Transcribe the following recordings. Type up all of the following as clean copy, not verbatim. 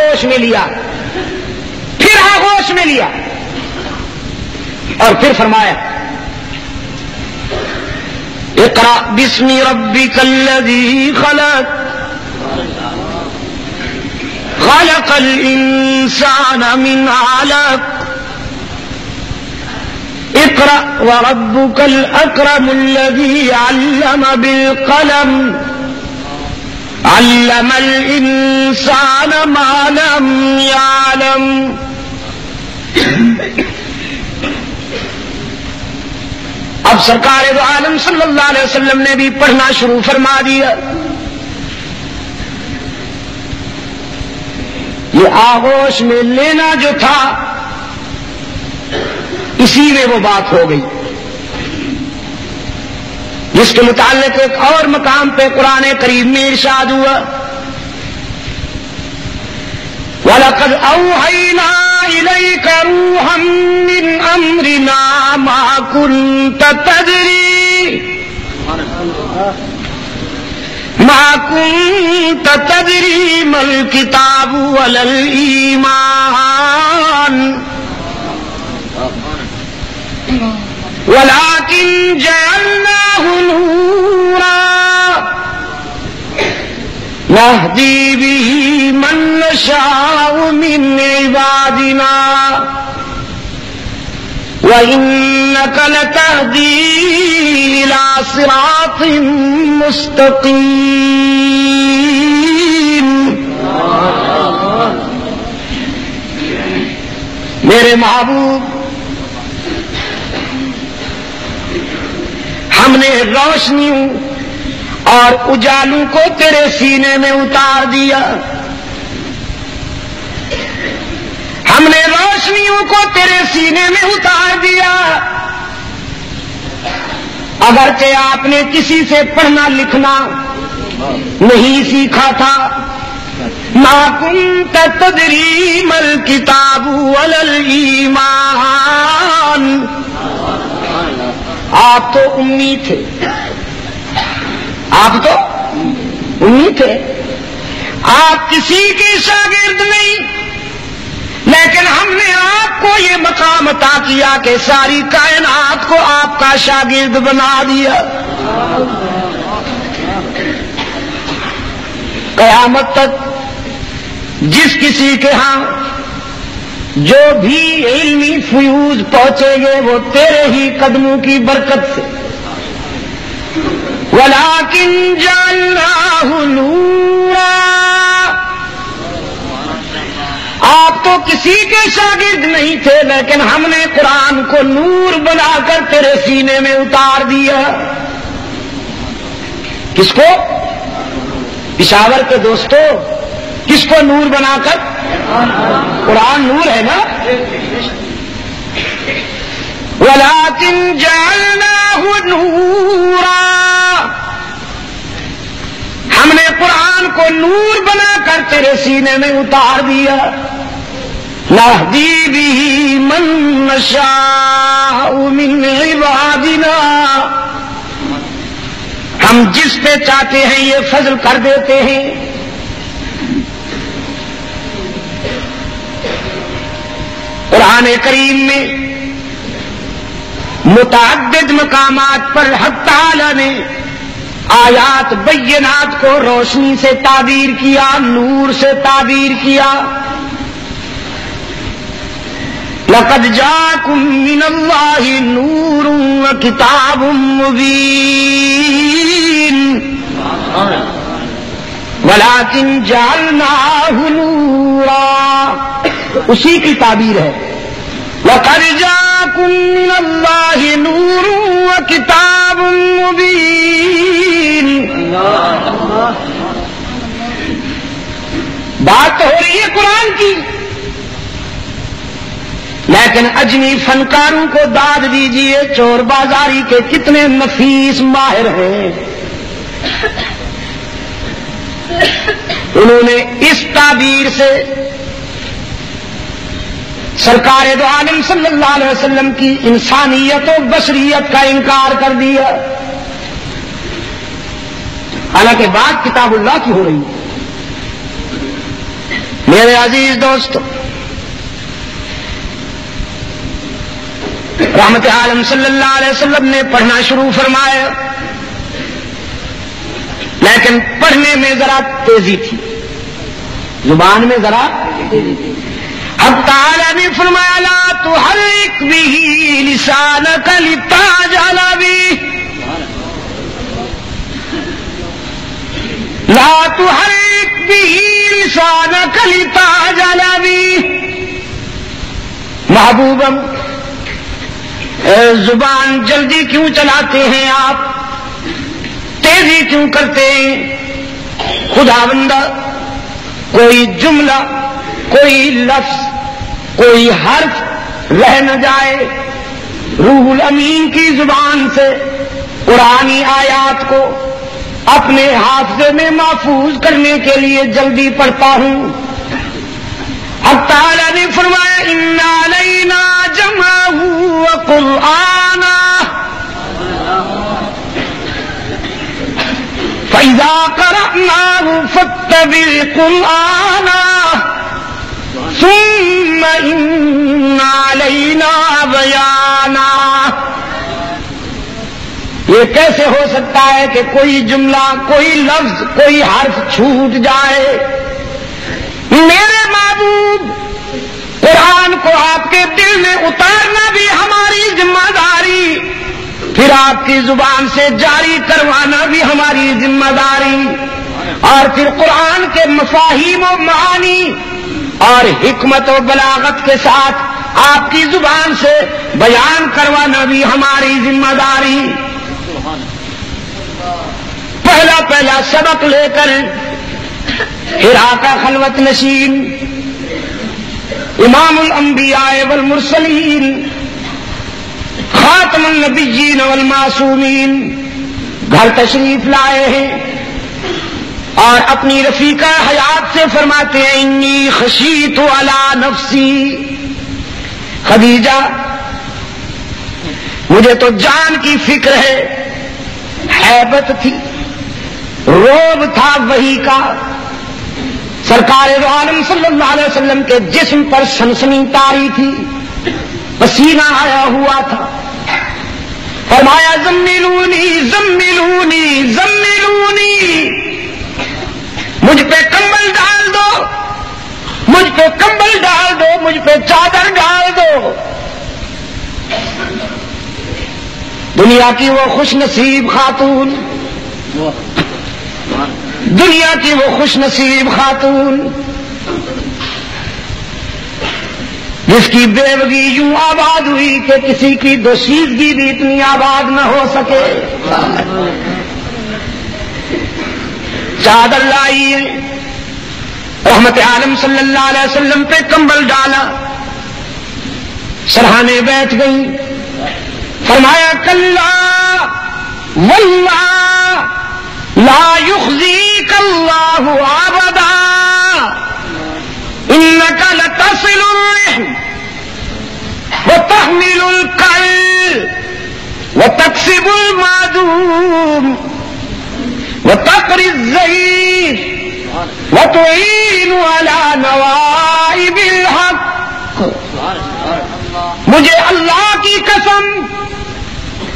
ہوش میں لیا، پھر آغوش میں لیا اور پھر فرمایا اقرأ بسم ربک الذی خلق خلق الانسان من علق اقرأ وربك الأكرم الذي علم بالقلم علم الإنسان ما لم يعلم. اب سرکار دو عالم صلی اللہ علیہ وسلم نے بھی پڑھنا شروع فرما دیا. یہ آغوش میں لینا جو تھا اسی میں وہ بات ہو گئی جس کے متعلق ایک اور مقام پہ قرآن کریم میں ارشاد ہوا وَلَقَدْ أَوْحَيْنَا إِلَيْكَ رُوحًا مِّنْ أَمْرِنَا مَا كُنْتَ تَدْرِي مَا الْكِتَابُ وَلَا الْإِيمَانُ وَلَكِنْ جَعَلْنَاهُ نُورًا نَهْدِي بِهِ مَن نَّشَاءُ مِنْ عِبَادِنَا وَإِنَّكَ لَتَهْدِي إِلَى صِرَاطٍ مُسْتَقِيمٍ. میرے محبوب، ہم نے روشنیوں اور اجالوں کو تیرے سینے میں اتار دیا. ہم نے روشنیوں کو تیرے سینے میں اتار دیا. اگرچہ آپ نے کسی سے پڑھنا لکھنا نہیں سیکھا تھا. ما كنت تدری ما الکتاب ولا الایمان. آپ تو امی تھے، آپ تو امی تھے، آپ کسی کے شاگرد نہیں، لیکن ہم نے آپ کو یہ مقام عطا کیا کہ ساری کائنات کو آپ کا شاگرد بنا دیا. قیامت تک جس کسی کے ہاں جو بھی علمی فیوز پہنچے گے وہ تیرے ہی قدموں کی برکت سے. وَلَكِنْ جَعَلْنَاهُ نُورًا. آپ تو کسی کے شاگرد نہیں تھے لیکن ہم نے قرآن کو نور بنا کر تیرے سینے میں اتار دیا. کس کو؟ پشاور کے دوستو، کس کو نور بنا کر؟ قرآن نور ہے نا. وَلَكِنْ جَعَلْنَاهُ نُورًا. ہم نے قرآن کو نور بنا کر تیرے سینے میں اتار دیا. نَهْدِي بِهِ مَن نَّشَاءُ مِنْ عِبَادِنَا. ہم جس پہ چاہتے ہیں یہ فضل کر دیتے ہیں. قرآن کریم میں متعدد مقامات پر حق تعالی نے آیات بینات کو روشنی سے تعبیر کیا، نور سے تعبیر کیا. لَقَدْ جَاءَكُم مِّنَ اللَّهِ نُورٌ وَكِتَابٌ مُّبِينٌ وَلَكِنْ جَعَلْنَاهُ نُورًا. اسی کی تعبیر ہے. لَقَدْ جَاءَكُم مِّنَ اللَّهِ نُورٌ وَكِتَابٌ مُّبِينٌ. بات تو ہو رہی ہے قرآن کی، لیکن اجمی فنکاروں کو داد دیجئے، چور بازاری کے کتنے نفیس ماہر ہیں. انہوں نے اس تعبیر سے سرکار دو عالم صلی اللہ علیہ وسلم کی انسانیت و بشریت کا انکار کر دیا. حالانکہ بات کتاب اللہ کی ہو رہی ہے. میرے عزیز دوستو، رحمت عالم صلی اللہ علیہ وسلم نے پڑھنا شروع فرمایا، لیکن پڑھنے میں ذرا تیزی تھی، زبان میں ذرا تیزی تھی۔ اب تعالیٰ نے فرمایا لا تحرک به لسانک لتعجل به، لا تحرک به لسانک لتعجل به۔ محبوبم، زبان جلدی کیوں چلاتے ہیں آپ، تیزی کیوں کرتے ہیں؟ خدا بندہ کوئی جملہ، کوئی لفظ، کوئی حرف رہ نہ جائے، روح الامین کی زبان سے قرآنی آیات کو اپنے حافظے میں محفوظ کرنے کے لیے جلدی پڑھتا ہوں۔ اب تعالیٰ نے فرمایا ان علینا جمعہ وقرآنہ فَإِذَا قَرَأْنَاهُ فَاتَّبِعْ قُرْآنَهُ ثُمَّ إِنَّ عَلَيْنَا بَيَانَهُ۔ یہ کیسے ہو سکتا ہے کہ کوئی جملہ، کوئی لفظ، کوئی حرف چھوٹ جائے؟ میرے محبوب، قرآن کو آپ کے دل میں اتارنا بھی ہماری ذمہ داری، پھر آپ کی زبان سے جاری کروانا بھی ہماری ذمہ داری، اور پھر قرآن کے مفاہیم و معانی اور حکمت و بلاغت کے ساتھ آپ کی زبان سے بیان کروانا بھی ہماری ذمہ داری۔ پہلا سبق لے کر حرا کا خلوت نشین امام الانبیاء والمرسلین خاتم النبیین والمعصومین گھر تشریف لائے ہیں، اور اپنی رفیقہ حیات سے فرماتے ہیں انی خشیت علی نفسی، خدیجہ مجھے تو جان کی فکر ہے، ہیبت تھی، روب تھا وحی کا، سرکار دو عالم صلی اللہ علیہ وسلم کے جسم پر سنسنی طاری تھی، پسینہ آیا ہوا تھا۔ فرمایا زملونی زملونی زملونی، مجھ پہ کمبل ڈال دو، مجھ پہ کمبل ڈال دو، مجھ پہ چادر ڈال دو۔ دنیا کی وہ خوش نصیب خاتون، دنیا کی وہ خوش نصیب خاتون جس کی بیوگی یوں آباد ہوئی کہ کسی کی دوشیزگی بھی اتنی آباد نہ ہو سکے۔ چادر لائی ہے، رحمت عالم صلی اللہ علیہ وسلم پہ کمبل ڈالا، سرہانے بیٹھ گئی، فرمایا کلا واللہ لا یخزیک اللہ ابدا انک لتصل الرحم وتحمل الکل وتکسب المعدوم وتقری الضعیف وتعین علی نوائب الحق۔ مجھے اللہ کی قسم،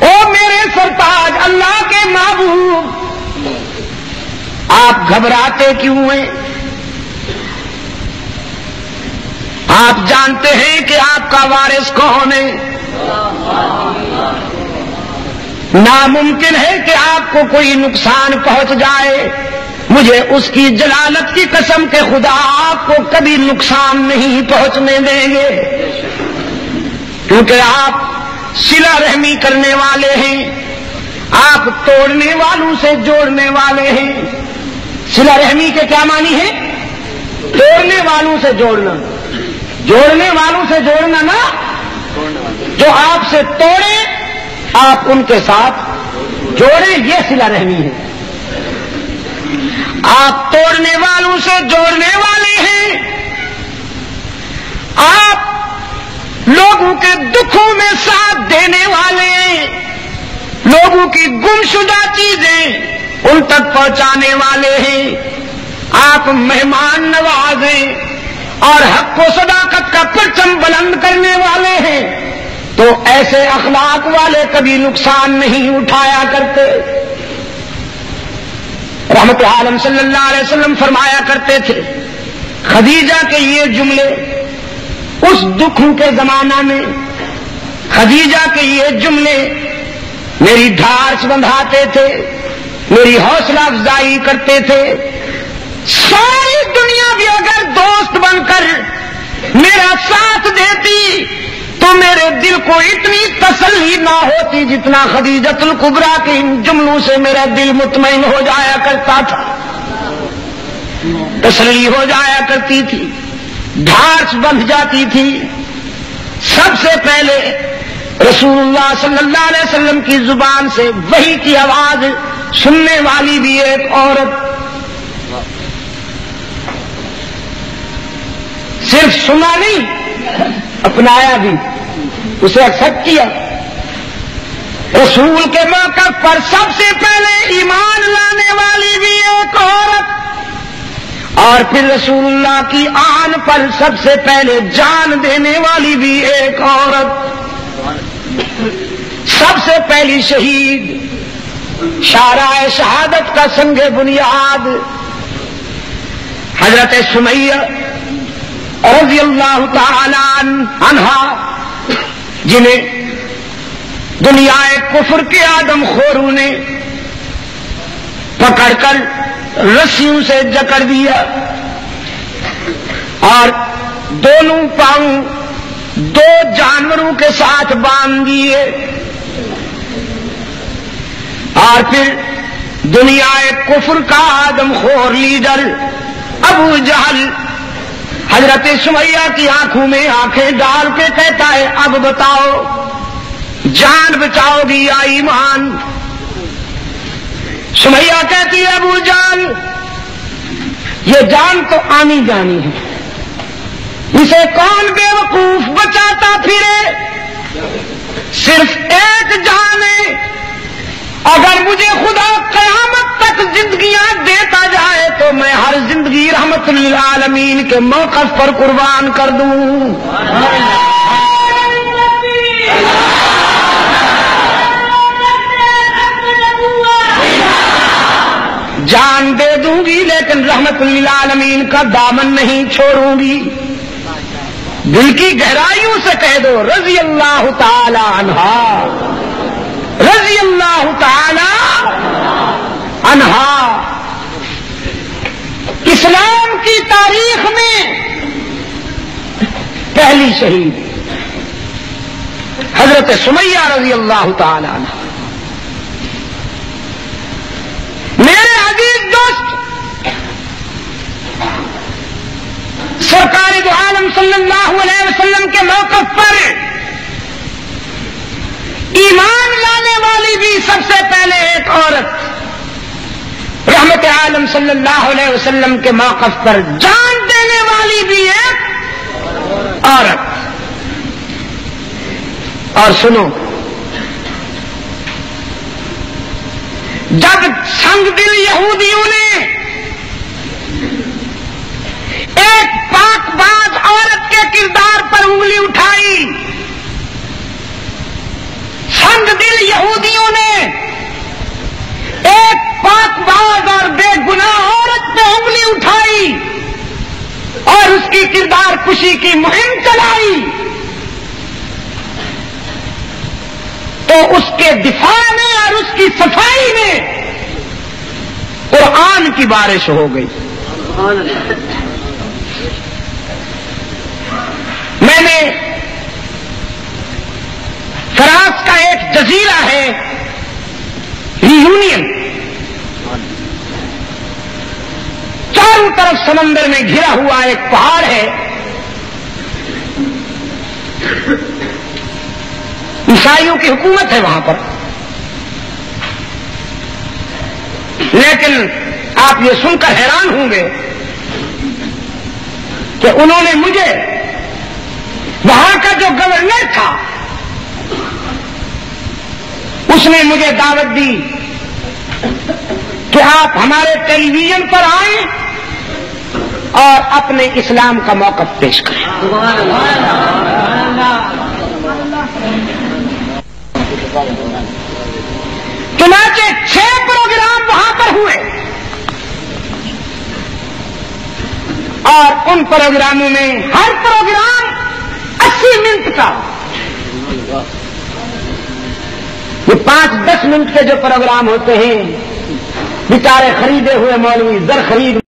او میرے سرتاج اللہ کے محبوب، آپ گھبراتے کیوں ہیں؟ آپ جانتے ہیں کہ آپ کا وارث کون ہے، ناممکن ہے کہ آپ کو کوئی نقصان پہنچ جائے، مجھے اس کی جلالت کی قسم کہ خدا آپ کو کبھی نقصان نہیں پہنچنے دیں گے، کیونکہ آپ صلہ رحمی کرنے والے ہیں، آپ توڑنے والوں سے جوڑنے والے ہیں۔ صلہ رحمی کے کیا معنی ہے؟ توڑنے والوں سے جوڑنا، جوڑنے والوں سے جوڑنا نا، جو آپ سے توڑے آپ ان کے ساتھ جوڑیں، یہ صلہ رحمی ہے۔ آپ توڑنے والوں سے جوڑنے والے ہیں، آپ لوگوں کے دکھوں میں ساتھ دینے والے ہیں، لوگوں کی گمشدہ چیزیں ان تک پہنچانے والے ہیں، آپ مہمان نواز ہیں، اور حق و صداقت کا پرچم بلند کرنے والے ہیں تو ایسے اخلاق والے کبھی نقصان نہیں اٹھایا کرتے۔ رحمت عالم صلی اللہ علیہ وسلم فرمایا کرتے تھے، خدیجہ کے یہ جملے اس دکھوں کے زمانہ میں، خدیجہ کے یہ جملے میری ڈھارس بندھاتے تھے، میری حوصلہ افزائی کرتے تھے۔ ساری دنیا بھی اگر دوست بن کر میرا ساتھ دیتی تو میرے دل کو اتنی تسلی نہ ہوتی جتنا خدیجۃ الکبریٰ کے ان جملوں سے میرا دل مطمئن ہو جایا کرتا تھا، تسلی ہو جایا کرتی تھی، ڈھارس بندھ جاتی تھی۔ سب سے پہلے رسول اللہ صلی اللہ علیہ وسلم کی زبان سے وحی کی آواز سننے والی بھی ایک عورت، صرف سنا نہیں اپنایا بھی، اسے ایکسپٹ کیا۔ رسول کے موقف پر سب سے پہلے ایمان لانے والی بھی ایک عورت، اور پھر رسول اللہ کی آن پر سب سے پہلے جان دینے والی بھی ایک عورت، سب سے پہلی شہید، شارع شہادت کا سنگ بنیاد حضرت سمیہ رضی اللہ تعالی عنہا، جنہیں دنیا کفر کے آدم خوروں نے پکڑ کر رسیوں سے جکڑ دیا اور دونوں پاؤں دو جانوروں کے ساتھ باندھ دیے، اور پھر دنیا کفر کا آدم خور لیڈر ابو جہل حضرت سمیہ کی آنکھوں میں آنکھیں ڈال کے کہتا ہے، اب بتاؤ جان بچاؤ گی یا ایمان؟ سمیہ کہتی ہے، ابو جان یہ جان تو آنی جانی ہے، اسے کون بے وقوف بچاتا پھرے؟ صرف ایک جان ہے، اگر مجھے خدا قیامت تک زندگیاں دیتا جائے تو میں ہر زندگی رحمت للعالمین کے موقف پر قربان کر دوں، جان دے دوں گی لیکن رحمت للعالمین کا دامن نہیں چھوڑوں گی۔ دل کی گہرائیوں سے کہہ دو رضی اللہ تعالی عنہا، رضی اللہ تعالی عنہا۔ اسلام کی تاریخ میں پہلی شہید حضرت سمیہ رضی اللہ تعالی عنہا۔ میرے عزیز دوست، سرکار دو عالم صلی اللہ علیہ وسلم کے موقف پر ایمان لانے والی بھی سب سے پہلے ایک عورت، رحمت عالم صلی اللہ علیہ وسلم کے موقف پر جان دینے والی بھی ایک عورت۔ اور سنو، جب سنگ دل یہودیوں نے ایک پاک باز عورت کے کردار پر انگلی اٹھائی، سنگ دل یہودیوں نے ایک پاک باز اور بے گناہ عورت پہ انگلی اٹھائی اور اس کی کردار کشی کی مہم چلائی، تو اس کے دفاع میں اور اس کی صفائی میں قرآن کی بارش ہو گئی۔ میں نے فراس کا ایک جزیرہ ہے ریونین، چاروں طرف سمندر میں گھرا ہوا ایک پہاڑ ہے، عیسائیوں کی حکومت ہے وہاں پر، لیکن آپ یہ سن کر حیران ہوں گے کہ انہوں نے مجھے، وہاں کا جو گورنر تھا اس نے مجھے دعوت دی کہ آپ ہمارے ٹیلی ویژن پر آئیں اور اپنے اسلام کا موقف پیش کریں. چنانچہ 6 پروگرام وہاں پر ہوئے اور ان پروگراموں میں ہر پروگرام 80 منٹ کا. یہ 5-10 منٹ کے جو پروگرام ہوتے ہیں بیچارے خریدے ہوئے مولوی زر خرید